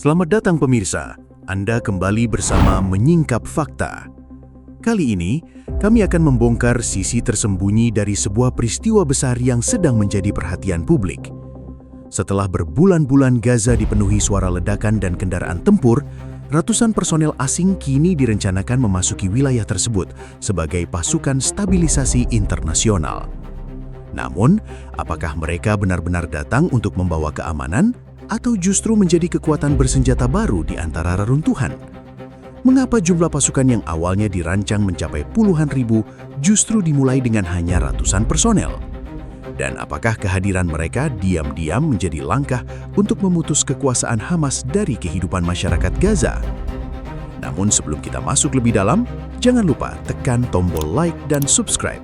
Selamat datang pemirsa, Anda kembali bersama Menyingkap Fakta. Kali ini, kami akan membongkar sisi tersembunyi dari sebuah peristiwa besar yang sedang menjadi perhatian publik. Setelah berbulan-bulan Gaza dipenuhi suara ledakan dan kendaraan tempur, ratusan personel asing kini direncanakan memasuki wilayah tersebut sebagai pasukan stabilisasi internasional. Namun, apakah mereka benar-benar datang untuk membawa keamanan atau justru menjadi kekuatan bersenjata baru di antara reruntuhan? Mengapa jumlah pasukan yang awalnya dirancang mencapai puluhan ribu justru dimulai dengan hanya ratusan personel? Dan apakah kehadiran mereka diam-diam menjadi langkah untuk memutus kekuasaan Hamas dari kehidupan masyarakat Gaza? Namun sebelum kita masuk lebih dalam, jangan lupa tekan tombol like dan subscribe.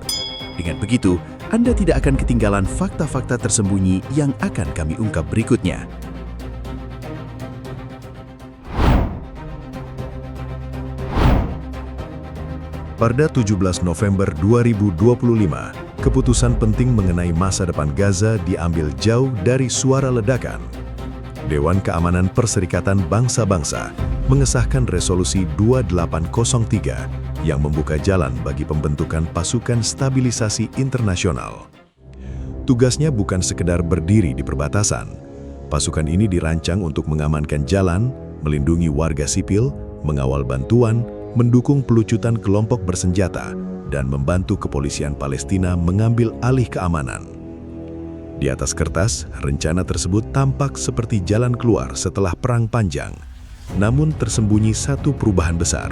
Dengan begitu, Anda tidak akan ketinggalan fakta-fakta tersembunyi yang akan kami ungkap berikutnya. Pada 17 November 2025, keputusan penting mengenai masa depan Gaza diambil jauh dari suara ledakan. Dewan Keamanan Perserikatan Bangsa-Bangsa mengesahkan resolusi 2803 yang membuka jalan bagi pembentukan pasukan stabilisasi internasional. Tugasnya bukan sekedar berdiri di perbatasan. Pasukan ini dirancang untuk mengamankan jalan, melindungi warga sipil, mengawal bantuan, mendukung pelucutan kelompok bersenjata, dan membantu kepolisian Palestina mengambil alih keamanan. Di atas kertas, rencana tersebut tampak seperti jalan keluar setelah perang panjang. Namun tersembunyi satu perubahan besar.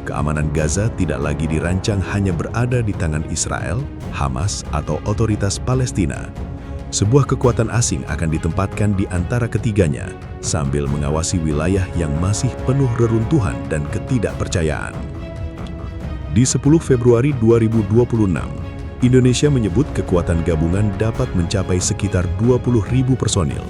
Keamanan Gaza tidak lagi dirancang hanya berada di tangan Israel, Hamas, atau otoritas Palestina. Sebuah kekuatan asing akan ditempatkan di antara ketiganya, sambil mengawasi wilayah yang masih penuh reruntuhan dan ketidakpercayaan. Di 10 Februari 2026, Indonesia menyebut kekuatan gabungan dapat mencapai sekitar 20.000 personil.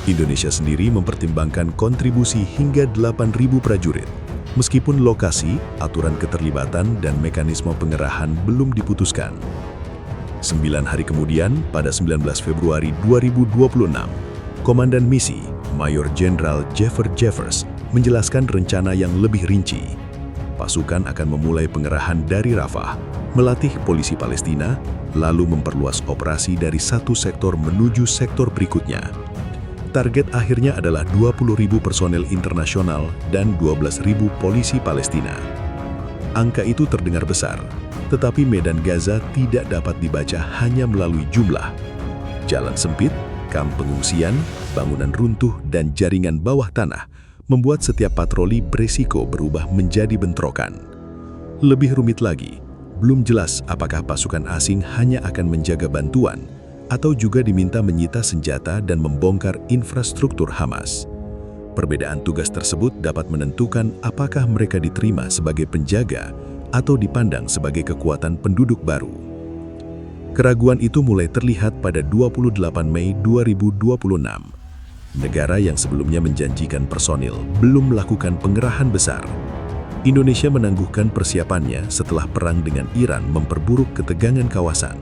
Indonesia sendiri mempertimbangkan kontribusi hingga 8.000 prajurit, meskipun lokasi, aturan keterlibatan, dan mekanisme pengerahan belum diputuskan. 9 hari kemudian, pada 19 Februari 2026, Komandan Misi, Mayor Jenderal Jeffer Jeffers, menjelaskan rencana yang lebih rinci. Pasukan akan memulai pengerahan dari Rafah, melatih polisi Palestina, lalu memperluas operasi dari satu sektor menuju sektor berikutnya. Target akhirnya adalah 20.000 personel internasional dan 12.000 polisi Palestina. Angka itu terdengar besar, tetapi medan Gaza tidak dapat dibaca hanya melalui jumlah. Jalan sempit, kamp pengungsian, bangunan runtuh, dan jaringan bawah tanah membuat setiap patroli beresiko berubah menjadi bentrokan. Lebih rumit lagi, belum jelas apakah pasukan asing hanya akan menjaga bantuan atau juga diminta menyita senjata dan membongkar infrastruktur Hamas. Perbedaan tugas tersebut dapat menentukan apakah mereka diterima sebagai penjaga atau dipandang sebagai kekuatan penduduk baru. Keraguan itu mulai terlihat pada 28 Mei 2026. Negara yang sebelumnya menjanjikan personil belum melakukan pengerahan besar. Indonesia menangguhkan persiapannya setelah perang dengan Iran memperburuk ketegangan kawasan.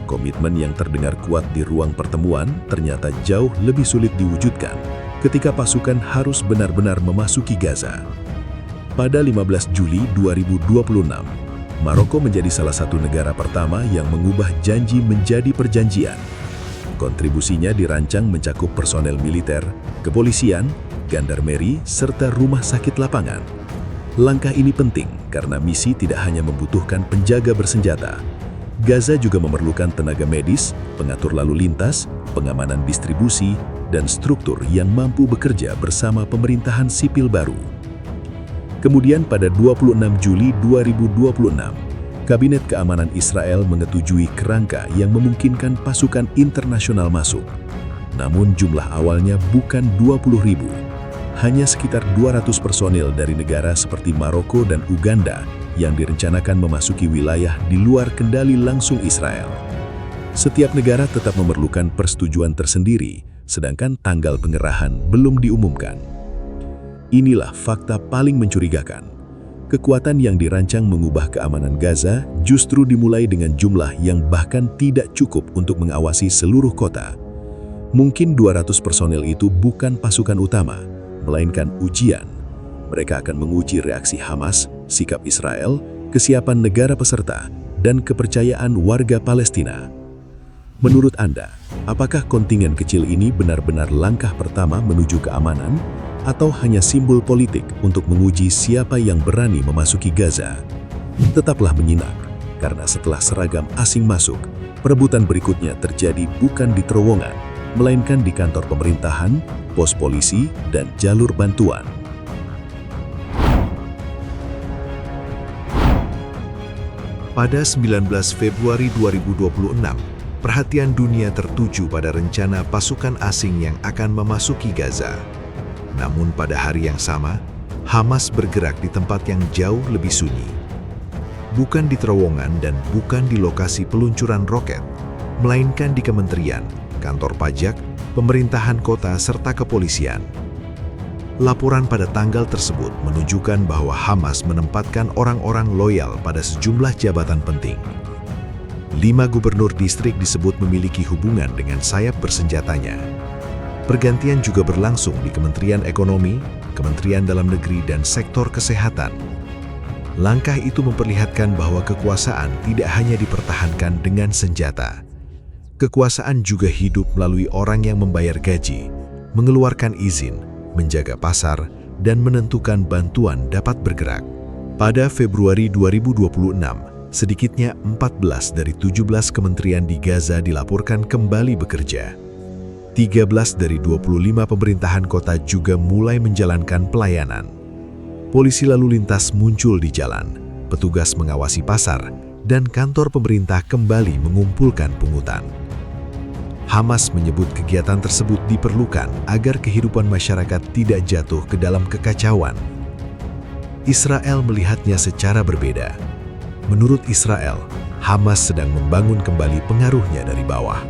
Komitmen yang terdengar kuat di ruang pertemuan ternyata jauh lebih sulit diwujudkan ketika pasukan harus benar-benar memasuki Gaza. Pada 15 Juli 2026, Maroko menjadi salah satu negara pertama yang mengubah janji menjadi perjanjian. Kontribusinya dirancang mencakup personel militer, kepolisian, gendarmeri, serta rumah sakit lapangan. Langkah ini penting karena misi tidak hanya membutuhkan penjaga bersenjata. Gaza juga memerlukan tenaga medis, pengatur lalu lintas, pengamanan distribusi, dan struktur yang mampu bekerja bersama pemerintahan sipil baru. Kemudian pada 26 Juli 2026, Kabinet Keamanan Israel menyetujui kerangka yang memungkinkan pasukan internasional masuk. Namun jumlah awalnya bukan 20.000, hanya sekitar 200 personil dari negara seperti Maroko dan Uganda yang direncanakan memasuki wilayah di luar kendali langsung Israel. Setiap negara tetap memerlukan persetujuan tersendiri, sedangkan tanggal pengerahan belum diumumkan. Inilah fakta paling mencurigakan. Kekuatan yang dirancang mengubah keamanan Gaza justru dimulai dengan jumlah yang bahkan tidak cukup untuk mengawasi seluruh kota. Mungkin 200 personel itu bukan pasukan utama, melainkan ujian. Mereka akan menguji reaksi Hamas, sikap Israel, kesiapan negara peserta, dan kepercayaan warga Palestina. Menurut Anda, apakah kontingen kecil ini benar-benar langkah pertama menuju keamanan, atau hanya simbol politik untuk menguji siapa yang berani memasuki Gaza? Tetaplah menyimak, karena setelah seragam asing masuk, perebutan berikutnya terjadi bukan di terowongan, melainkan di kantor pemerintahan, pos polisi, dan jalur bantuan. Pada 19 Februari 2026, perhatian dunia tertuju pada rencana pasukan asing yang akan memasuki Gaza. Namun pada hari yang sama, Hamas bergerak di tempat yang jauh lebih sunyi. Bukan di terowongan dan bukan di lokasi peluncuran roket, melainkan di kementerian, kantor pajak, pemerintahan kota, serta kepolisian. Laporan pada tanggal tersebut menunjukkan bahwa Hamas menempatkan orang-orang loyal pada sejumlah jabatan penting. 5 gubernur distrik disebut memiliki hubungan dengan sayap bersenjatanya. Pergantian juga berlangsung di Kementerian Ekonomi, Kementerian Dalam Negeri, dan sektor kesehatan. Langkah itu memperlihatkan bahwa kekuasaan tidak hanya dipertahankan dengan senjata. Kekuasaan juga hidup melalui orang yang membayar gaji, mengeluarkan izin, menjaga pasar, dan menentukan bantuan dapat bergerak. Pada Februari 2026, sedikitnya 14 dari 17 kementerian di Gaza dilaporkan kembali bekerja. 13 dari 25 pemerintahan kota juga mulai menjalankan pelayanan. Polisi lalu lintas muncul di jalan, petugas mengawasi pasar, dan kantor pemerintah kembali mengumpulkan pungutan. Hamas menyebut kegiatan tersebut diperlukan agar kehidupan masyarakat tidak jatuh ke dalam kekacauan. Israel melihatnya secara berbeda. Menurut Israel, Hamas sedang membangun kembali pengaruhnya dari bawah.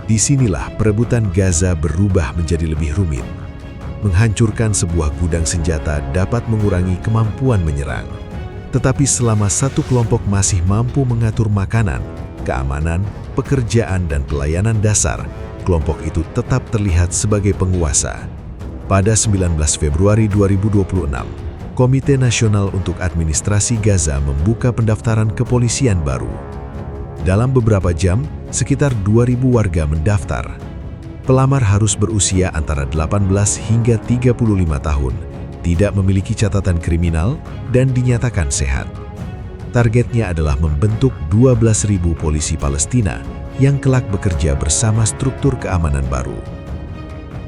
Disinilah perebutan Gaza berubah menjadi lebih rumit. Menghancurkan sebuah gudang senjata dapat mengurangi kemampuan menyerang. Tetapi selama satu kelompok masih mampu mengatur makanan, keamanan, pekerjaan, dan pelayanan dasar, kelompok itu tetap terlihat sebagai penguasa. Pada 19 Februari 2026, Komite Nasional untuk Administrasi Gaza membuka pendaftaran kepolisian baru. Dalam beberapa jam, sekitar 2.000 warga mendaftar. Pelamar harus berusia antara 18 hingga 35 tahun, tidak memiliki catatan kriminal, dan dinyatakan sehat. Targetnya adalah membentuk 12.000 polisi Palestina yang kelak bekerja bersama struktur keamanan baru.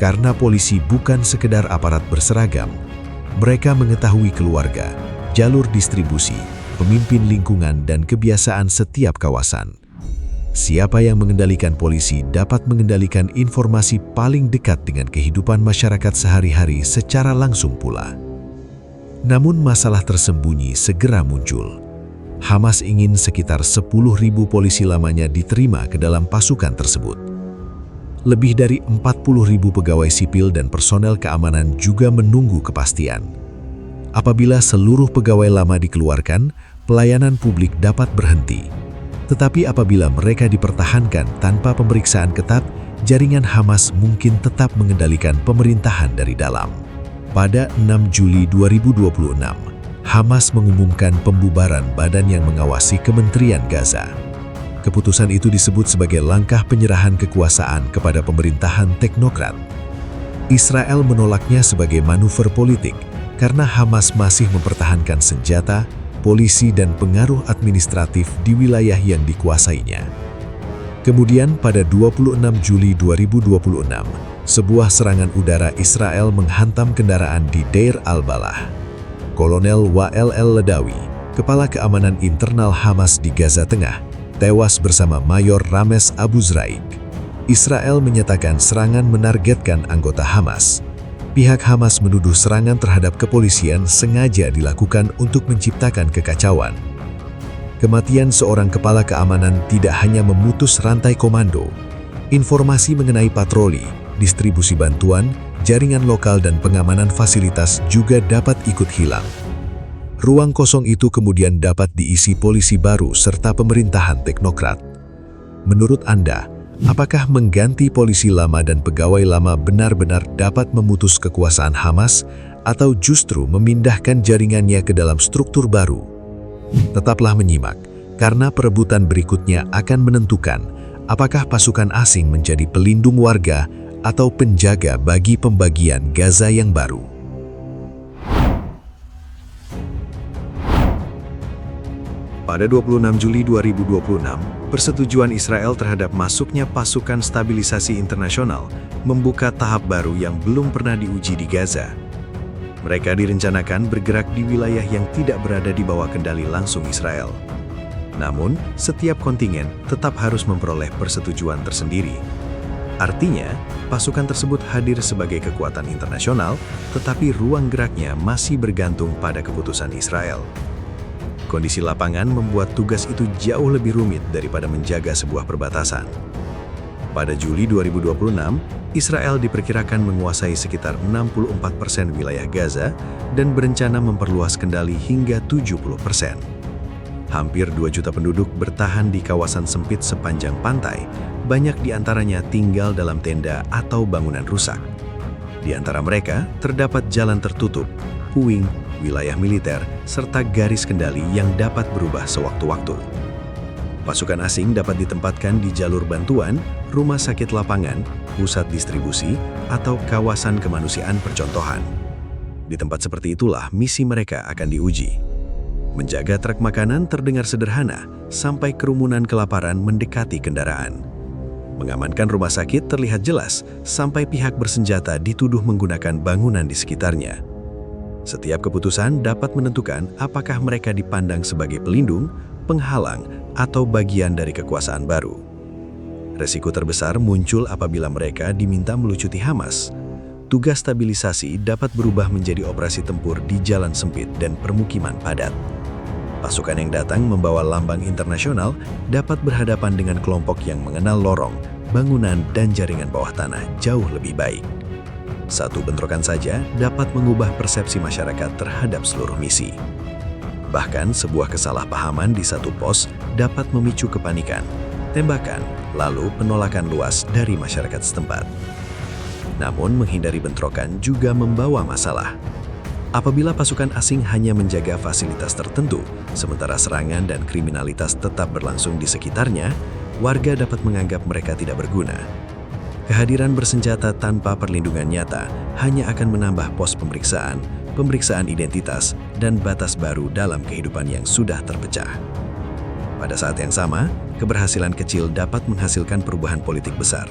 Karena polisi bukan sekedar aparat berseragam, mereka mengetahui keluarga, jalur distribusi, pemimpin lingkungan, dan kebiasaan setiap kawasan. Siapa yang mengendalikan polisi dapat mengendalikan informasi paling dekat dengan kehidupan masyarakat sehari-hari secara langsung pula. Namun masalah tersembunyi segera muncul. Hamas ingin sekitar 10.000 polisi lamanya diterima ke dalam pasukan tersebut. Lebih dari 40.000 pegawai sipil dan personel keamanan juga menunggu kepastian. Apabila seluruh pegawai lama dikeluarkan, pelayanan publik dapat berhenti. Tetapi apabila mereka dipertahankan tanpa pemeriksaan ketat, jaringan Hamas mungkin tetap mengendalikan pemerintahan dari dalam. Pada 6 Juli 2026, Hamas mengumumkan pembubaran badan yang mengawasi Kementerian Gaza. Keputusan itu disebut sebagai langkah penyerahan kekuasaan kepada pemerintahan teknokrat. Israel menolaknya sebagai manuver politik karena Hamas masih mempertahankan senjata, polisi, dan pengaruh administratif di wilayah yang dikuasainya. Kemudian pada 26 Juli 2026, sebuah serangan udara Israel menghantam kendaraan di Deir al-Balah. Kolonel Wael el-Ladawi, kepala keamanan internal Hamas di Gaza Tengah, tewas bersama Mayor Rames Abu Zraik. Israel menyatakan serangan menargetkan anggota Hamas. Pihak Hamas menuduh serangan terhadap kepolisian sengaja dilakukan untuk menciptakan kekacauan. Kematian seorang kepala keamanan tidak hanya memutus rantai komando. Informasi mengenai patroli, distribusi bantuan, jaringan lokal, dan pengamanan fasilitas juga dapat ikut hilang. Ruang kosong itu kemudian dapat diisi polisi baru serta pemerintahan teknokrat. Menurut Anda, Apakah mengganti polisi lama dan pegawai lama benar-benar dapat memutus kekuasaan Hamas atau justru memindahkan jaringannya ke dalam struktur baru? Tetaplah menyimak, karena perebutan berikutnya akan menentukan apakah pasukan asing menjadi pelindung warga atau penjaga bagi pembagian Gaza yang baru. Pada 26 Juli 2026, persetujuan Israel terhadap masuknya pasukan stabilisasi internasional membuka tahap baru yang belum pernah diuji di Gaza. Mereka direncanakan bergerak di wilayah yang tidak berada di bawah kendali langsung Israel. Namun, setiap kontingen tetap harus memperoleh persetujuan tersendiri. Artinya, pasukan tersebut hadir sebagai kekuatan internasional, tetapi ruang geraknya masih bergantung pada keputusan Israel. Kondisi lapangan membuat tugas itu jauh lebih rumit daripada menjaga sebuah perbatasan. Pada Juli 2026, Israel diperkirakan menguasai sekitar 64% wilayah Gaza dan berencana memperluas kendali hingga 70%. Hampir 2 juta penduduk bertahan di kawasan sempit sepanjang pantai, banyak di antaranya tinggal dalam tenda atau bangunan rusak. Di antara mereka terdapat jalan tertutup, puing, wilayah militer, serta garis kendali yang dapat berubah sewaktu-waktu. Pasukan asing dapat ditempatkan di jalur bantuan, rumah sakit lapangan, pusat distribusi, atau kawasan kemanusiaan percontohan. Di tempat seperti itulah misi mereka akan diuji. Menjaga truk makanan terdengar sederhana, sampai kerumunan kelaparan mendekati kendaraan. Mengamankan rumah sakit terlihat jelas, sampai pihak bersenjata dituduh menggunakan bangunan di sekitarnya. Setiap keputusan dapat menentukan apakah mereka dipandang sebagai pelindung, penghalang, atau bagian dari kekuasaan baru. Resiko terbesar muncul apabila mereka diminta melucuti Hamas. Tugas stabilisasi dapat berubah menjadi operasi tempur di jalan sempit dan permukiman padat. Pasukan yang datang membawa lambang internasional dapat berhadapan dengan kelompok yang mengenal lorong, bangunan, dan jaringan bawah tanah jauh lebih baik. Satu bentrokan saja dapat mengubah persepsi masyarakat terhadap seluruh misi. Bahkan sebuah kesalahpahaman di satu pos dapat memicu kepanikan, tembakan, lalu penolakan luas dari masyarakat setempat. Namun menghindari bentrokan juga membawa masalah. Apabila pasukan asing hanya menjaga fasilitas tertentu, sementara serangan dan kriminalitas tetap berlangsung di sekitarnya, warga dapat menganggap mereka tidak berguna. Kehadiran bersenjata tanpa perlindungan nyata hanya akan menambah pos pemeriksaan identitas, dan batas baru dalam kehidupan yang sudah terpecah. Pada saat yang sama, keberhasilan kecil dapat menghasilkan perubahan politik besar.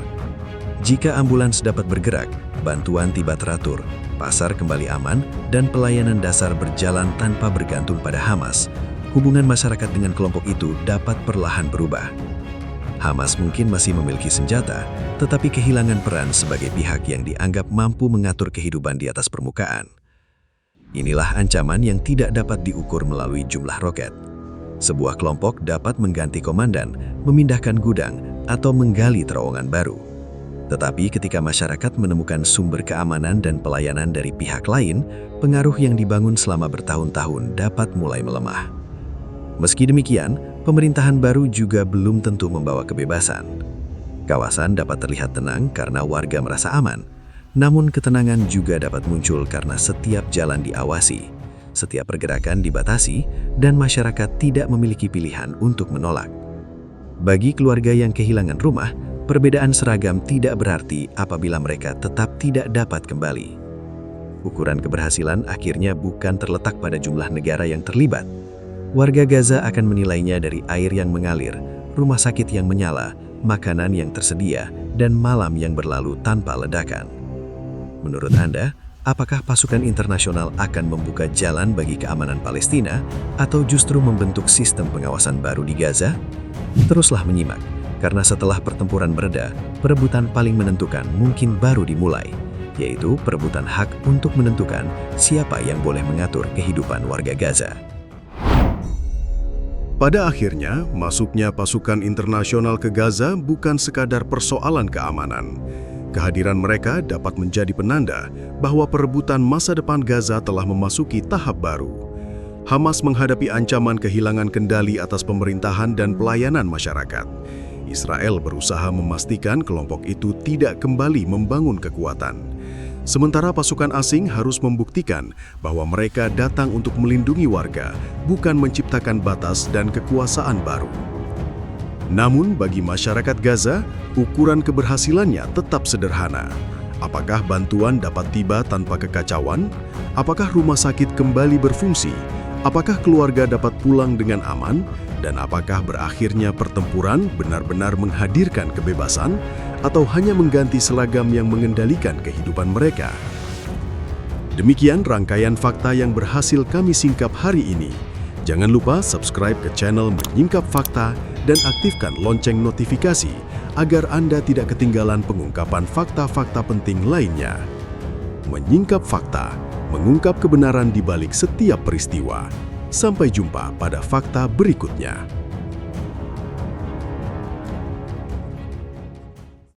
Jika ambulans dapat bergerak, bantuan tiba teratur, pasar kembali aman, dan pelayanan dasar berjalan tanpa bergantung pada Hamas, hubungan masyarakat dengan kelompok itu dapat perlahan berubah. Hamas mungkin masih memiliki senjata, tetapi kehilangan peran sebagai pihak yang dianggap mampu mengatur kehidupan di atas permukaan. Inilah ancaman yang tidak dapat diukur melalui jumlah roket. Sebuah kelompok dapat mengganti komandan, memindahkan gudang, atau menggali terowongan baru. Tetapi ketika masyarakat menemukan sumber keamanan dan pelayanan dari pihak lain, pengaruh yang dibangun selama bertahun-tahun dapat mulai melemah. Meski demikian, pemerintahan baru juga belum tentu membawa kebebasan. Kawasan dapat terlihat tenang karena warga merasa aman, namun ketenangan juga dapat muncul karena setiap jalan diawasi, setiap pergerakan dibatasi, dan masyarakat tidak memiliki pilihan untuk menolak. Bagi keluarga yang kehilangan rumah, perbedaan seragam tidak berarti apabila mereka tetap tidak dapat kembali. Ukuran keberhasilan akhirnya bukan terletak pada jumlah negara yang terlibat. Warga Gaza akan menilainya dari air yang mengalir, rumah sakit yang menyala, makanan yang tersedia, dan malam yang berlalu tanpa ledakan. Menurut Anda, apakah pasukan internasional akan membuka jalan bagi keamanan Palestina atau justru membentuk sistem pengawasan baru di Gaza? Teruslah menyimak, karena setelah pertempuran mereda, perebutan paling menentukan mungkin baru dimulai, yaitu perebutan hak untuk menentukan siapa yang boleh mengatur kehidupan warga Gaza. Pada akhirnya, masuknya pasukan internasional ke Gaza bukan sekadar persoalan keamanan. Kehadiran mereka dapat menjadi penanda bahwa perebutan masa depan Gaza telah memasuki tahap baru. Hamas menghadapi ancaman kehilangan kendali atas pemerintahan dan pelayanan masyarakat. Israel berusaha memastikan kelompok itu tidak kembali membangun kekuatan. Sementara pasukan asing harus membuktikan bahwa mereka datang untuk melindungi warga, bukan menciptakan batas dan kekuasaan baru. Namun bagi masyarakat Gaza, ukuran keberhasilannya tetap sederhana. Apakah bantuan dapat tiba tanpa kekacauan? Apakah rumah sakit kembali berfungsi? Apakah keluarga dapat pulang dengan aman? Dan apakah berakhirnya pertempuran benar-benar menghadirkan kebebasan atau hanya mengganti seragam yang mengendalikan kehidupan mereka? Demikian rangkaian fakta yang berhasil kami singkap hari ini. Jangan lupa subscribe ke channel Menyingkap Fakta dan aktifkan lonceng notifikasi agar Anda tidak ketinggalan pengungkapan fakta-fakta penting lainnya. Menyingkap Fakta, mengungkap kebenaran di balik setiap peristiwa. Sampai jumpa pada fakta berikutnya.